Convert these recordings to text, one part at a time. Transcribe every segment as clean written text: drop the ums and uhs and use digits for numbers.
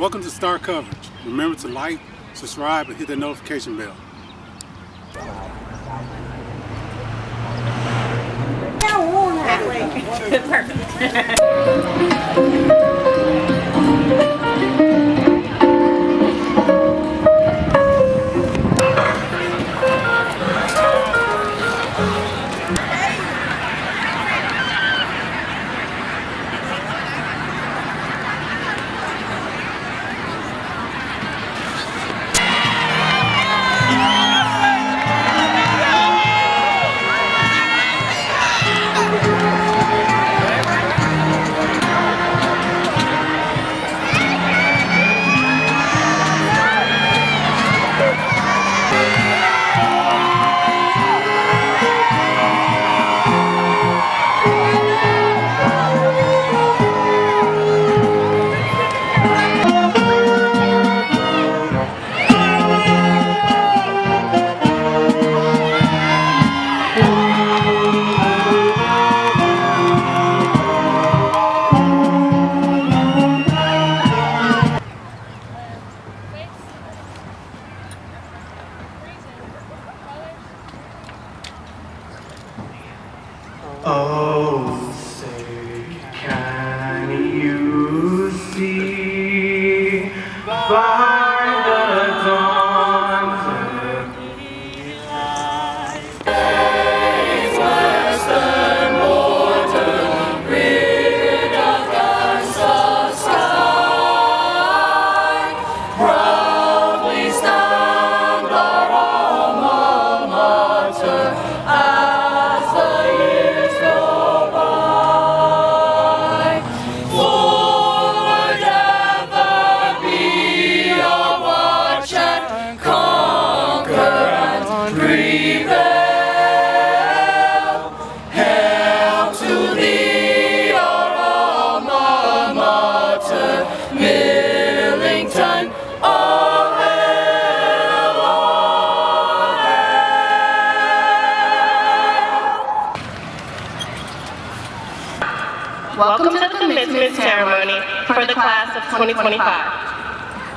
Welcome to Star Coverage. Remember to like, subscribe, and hit the notification bell. Oh, say, can you see by the dawn's early light? Days less than mortal, rid of guns of sky, proudly stand our alma mater as the years go by. Forward ever be our watch and conquer and prevail. Hail to thee, our alma mater, Millington. All hail, all hail. Welcome to the commencement ceremony for the class of 2025.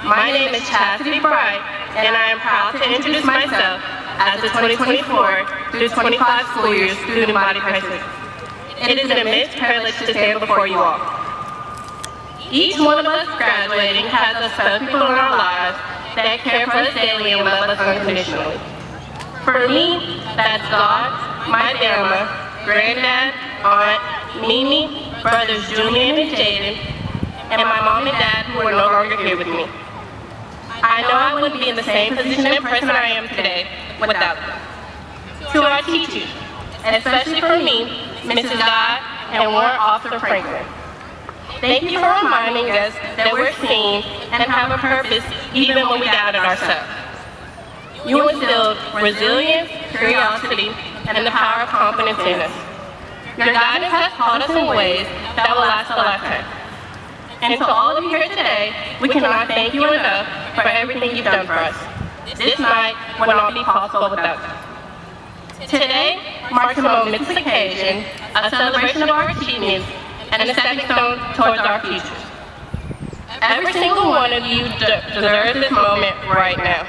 My name is Chastity Bright, and I am proud to introduce myself as the 2024 through 25 school year student body president. It is an immense privilege to stand before you all. Each one of us graduating has a special people in our lives that care for us daily and love us unconditionally. For me, that's God, my grandma, granddad, aunt, Mimi, brothers Julian and Jaden, and my mom and dad who are no longer here with me. I know I wouldn't be in the same position and person I am today without them. To our teachers, and especially for me, Mrs. Dodd and Warren Officer Franklin. Thank you for reminding us that we're seen and have a purpose even when we doubted ourselves. You instilled resilience, curiosity, and the power of confidence in us. Your guidance has taught us in ways that will last a lifetime. And to all of you here today, we cannot thank you enough for everything you've done for us. This night would not be possible without you. Today marks a momentous occasion, a celebration of our achievements, and a stepping stone towards our futures. Every single one of you deserves this moment right now.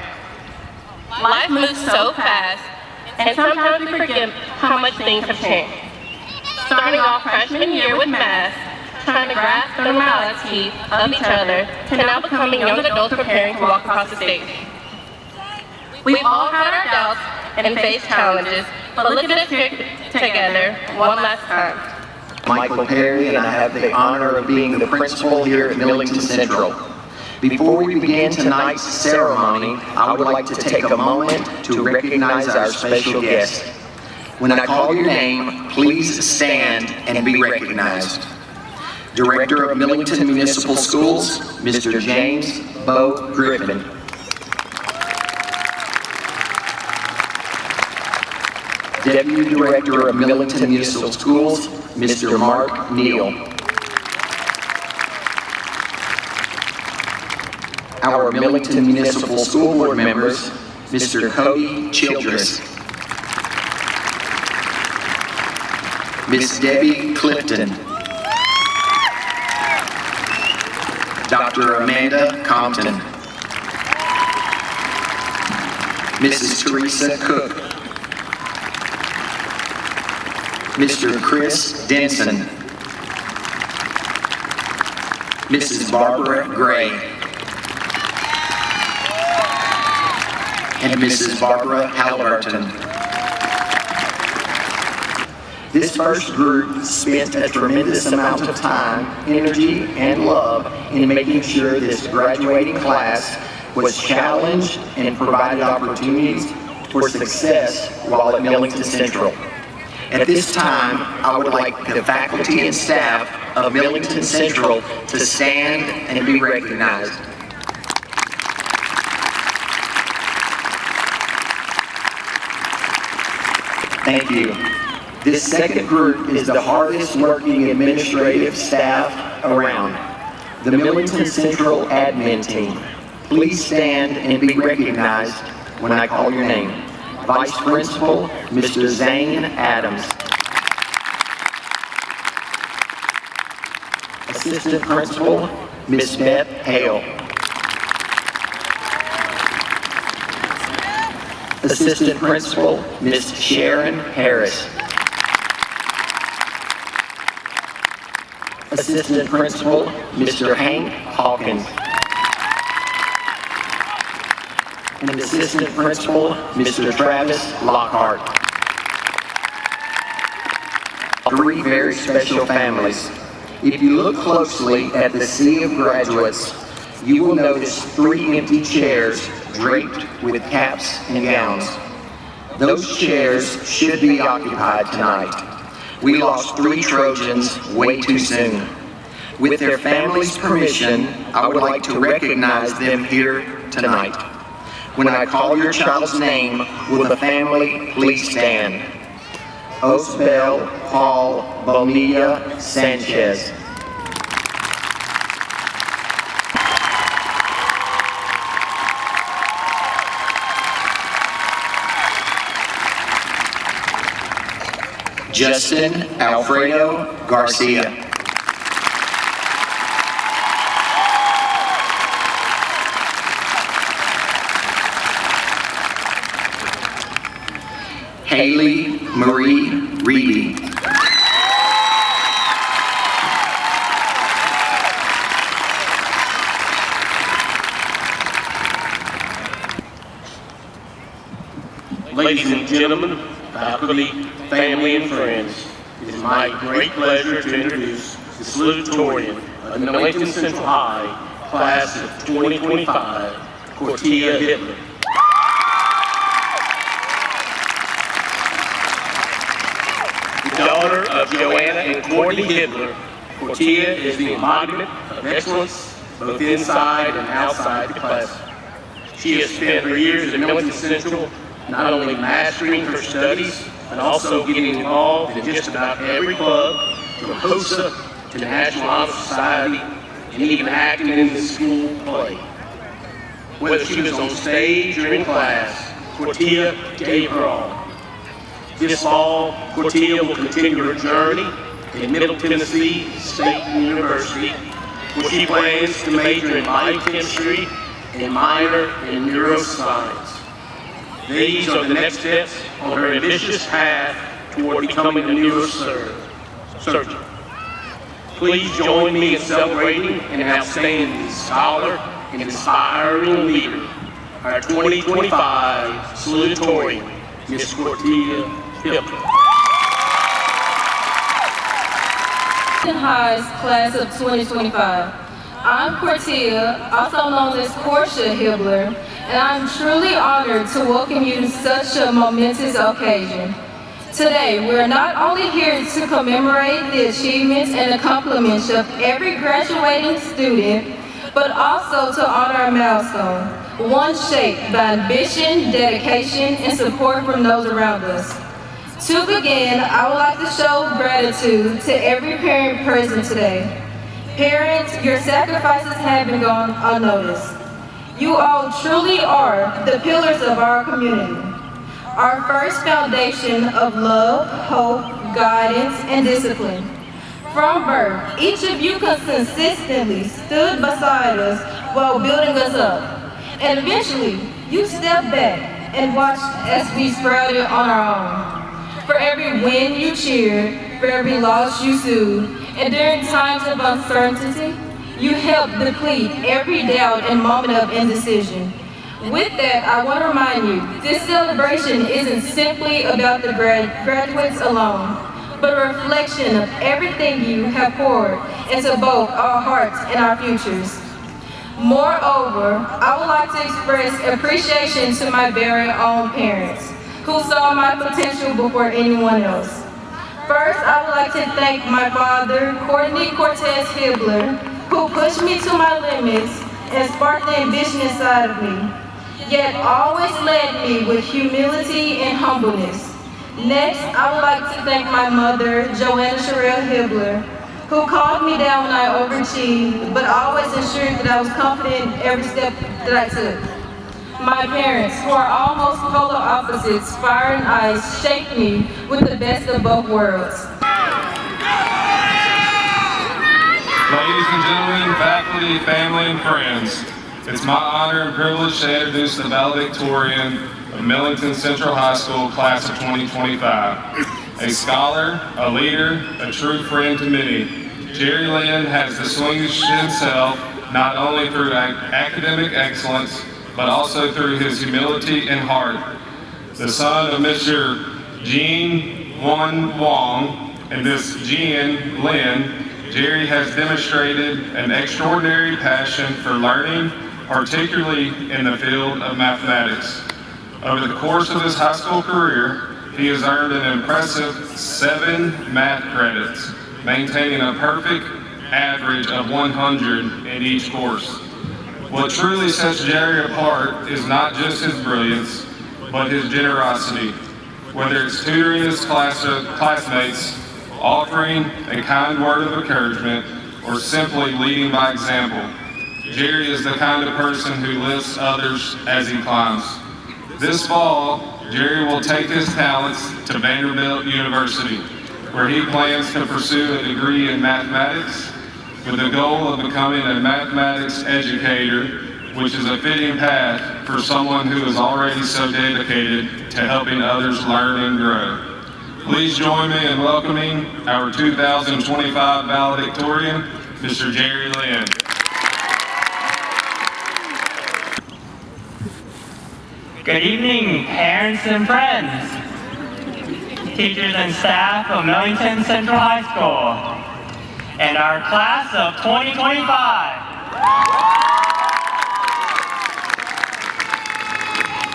Life moves so fast, and sometimes we forget how much things have changed. Starting off freshman year with masks, trying to grasp the normality of each other, to now becoming young adults preparing to walk across the stage. We've all had our doubts and faced challenges, but look at us here together one last time. Michael Perry, and I have the honor of being the principal here at Millington Central. Before we begin tonight's ceremony, I would like to take a moment to recognize our special guest. When I call your name, please stand and be recognized. Director of Millington Municipal Schools, Mr. James Bo Griffin. Deputy Director of Millington Municipal Schools, Mr. Mark Neal. Our Millington Municipal School Board members, Mr. Cody Childress, Miss Debbie Clifton, Dr. Dr. Amanda Compton, Mrs. Teresa Cook, Mr. Chris Denson, Mrs. Barbara Gray, and Mrs. Barbara Halliburton. This first group spent a tremendous amount of time, energy, and love in making sure this graduating class was challenged and provided opportunities for success while at Millington Central. At this time, I would like the faculty and staff of Millington Central to stand and be recognized. Thank you. This second group is the hardest working administrative staff around, the Millington Central admin team. Please stand and be recognized when I call your name. Vice Principal, Mr. Zane Adams. Assistant Principal, Ms. Beth Hale. Assistant Principal, Ms. Sharon Harris. Assistant Principal, Mr. Hank Hawkins. And Assistant Principal, Mr. Travis Lockhart. Three very special families. If you look closely at the sea of graduates, you will notice 3 empty chairs draped with caps and gowns. Those chairs should be occupied tonight. We lost 3 Trojans way too soon. With their families' permission, I would like to recognize them here tonight. When I call your child's name, will the family please stand? Osbel Paul Bonilla Sanchez. Justin Alfredo Garcia. Haley Marie Reedy. Ladies and gentlemen, faculty, family, and friends, it is my great pleasure to introduce the salutatorian of Millington Central High, class of 2025, Cortia Hitler. The daughter of Joanna and Courtney Hitler, Cortia is the embodiment of excellence both inside and outside the classroom. She has spent her years at Millington Central not only mastering her studies, but also getting involved in just about every club, from HOSA to the National Honor Society, and even acting in the school play. Whether she was on stage or in class, Cortia gave her all. This fall, Cortia will continue her journey at Middle Tennessee State University, where she plans to major in biochemistry and minor in neuroscience. These are the next steps on her ambitious path toward becoming a neurosurgeon. Please join me in celebrating an outstanding scholar and inspiring leader, our 2025 salutatorian, Ms. Cortia Hitler. High's class of 2025. I'm Cortia, also known as Portia Hibbler, and I'm truly honored to welcome you to such a momentous occasion. Today, we're not only here to commemorate the achievements and accomplishments of every graduating student, but also to honor a milestone, one shaped by ambition, dedication, and support from those around us. To begin, I would like to show gratitude to every parent present today. Parents, your sacrifices have been gone unnoticed. You all truly are the pillars of our community. Our first foundation of love, hope, guidance, and discipline. From birth, each of you consistently stood beside us while building us up. And eventually, you stepped back and watched as we sprouted on our own. For every win you cheered, for every loss you soothed, and during times of uncertainty, you helped deplete every doubt and moment of indecision. With that, I want to remind you, this celebration isn't simply about the graduates alone, but a reflection of everything you have poured into both our hearts and our futures. Moreover, I would like to express appreciation to my very own parents, who saw my potential before anyone else. First, I would like to thank my father, Courtney Cortez Hibbler, who pushed me to my limits and sparked the ambitious side of me, yet always led me with humility and humbleness. Next, I would like to thank my mother, Joanna Chorale Hibbler, who calmed me down when I overachieved, but always ensured that I was confident in every step that I took. My parents, who are almost polar opposites, fire and ice, shaped me with the best of both worlds. Ladies and gentlemen, faculty, family, and friends, it's my honor and privilege to introduce the valedictorian of Millington Central High School class of 2025. A scholar, a leader, a true friend to many, Jerry Lynn has distinguished himself not only through academic excellence, but also through his humility and heart. The son of Mr. Jean Won Wong and Miss Jean Lin, Jerry has demonstrated an extraordinary passion for learning, particularly in the field of mathematics. Over the course of his high school career, he has earned an impressive 7 math credits, maintaining a perfect average of 100 in each course. What truly sets Jerry apart is not just his brilliance, but his generosity. Whether it's tutoring his classmates, offering a kind word of encouragement, or simply leading by example, Jerry is the kind of person who lifts others as he climbs. This fall, Jerry will take his talents to Vanderbilt University, where he plans to pursue a degree in mathematics with the goal of becoming a mathematics educator, which is a fitting path for someone who is already so dedicated to helping others learn and grow. Please join me in welcoming our 2025 valedictorian, Mr. Jerry Lynn. Good evening, parents and friends, teachers and staff of Millington Central High School, and our class of 2025.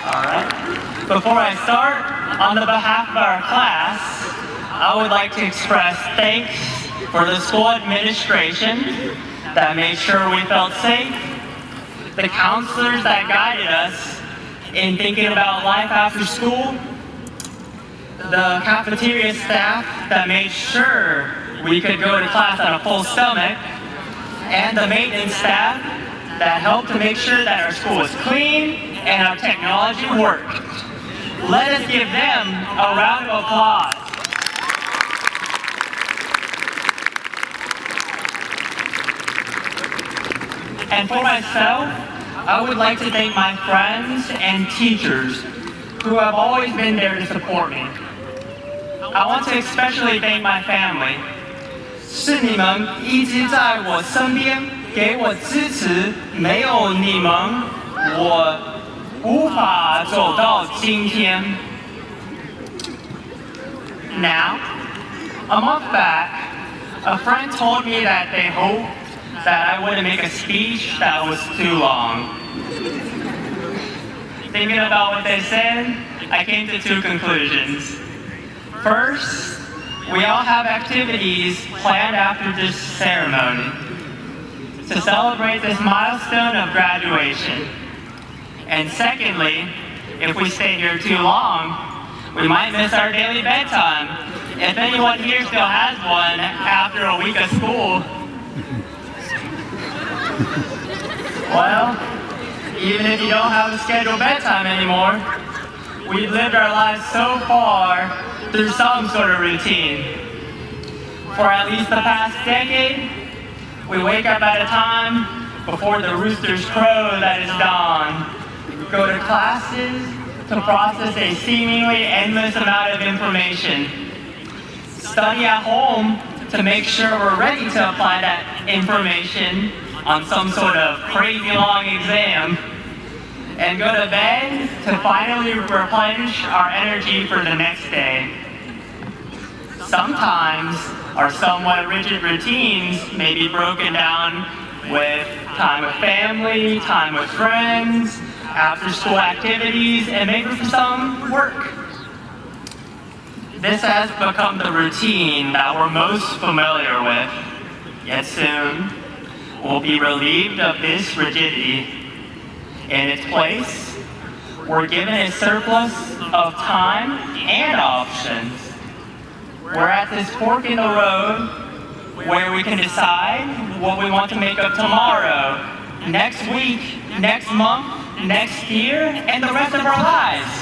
All right. Before I start, on the behalf of our class, I would like to express thanks for the school administration that made sure we felt safe, the counselors that guided us in thinking about life after school, the cafeteria staff that made sure we could go to class on a full stomach, and the maintenance staff that helped to make sure that our school was clean and our technology worked. Let us give them a round of applause. And for myself, I would like to thank my friends and teachers who have always been there to support me. I want to especially thank my family. 是你们一直在我身边，给我支持，没有你们，我无法走到今天。Now, a month back, a friend told me that they hoped that I wouldn't make a speech that was too long. Thinking about what they said, I came to 2 conclusions. First, we all have activities planned after this ceremony to celebrate this milestone of graduation. And secondly, if we stay here too long, we might miss our daily bedtime. If anyone here still has one after a week of school, well, even if you don't have a scheduled bedtime anymore, we've lived our lives so far through some sort of routine. For at least the past decade, we wake up at a time before the roosters crow that is dawn, go to classes to process a seemingly endless amount of information, study at home to make sure we're ready to apply that information on some sort of crazy long exam, and go to bed to finally replenish our energy for the next day. Sometimes our somewhat rigid routines may be broken down with time with family, time with friends, after-school activities, and maybe for some, work. This has become the routine that we're most familiar with, yet soon we'll be relieved of this rigidity. In its place, we're given a surplus of time and options. We're at this fork in the road where we can decide what we want to make of tomorrow, next week, next month, next year, and the rest of our lives.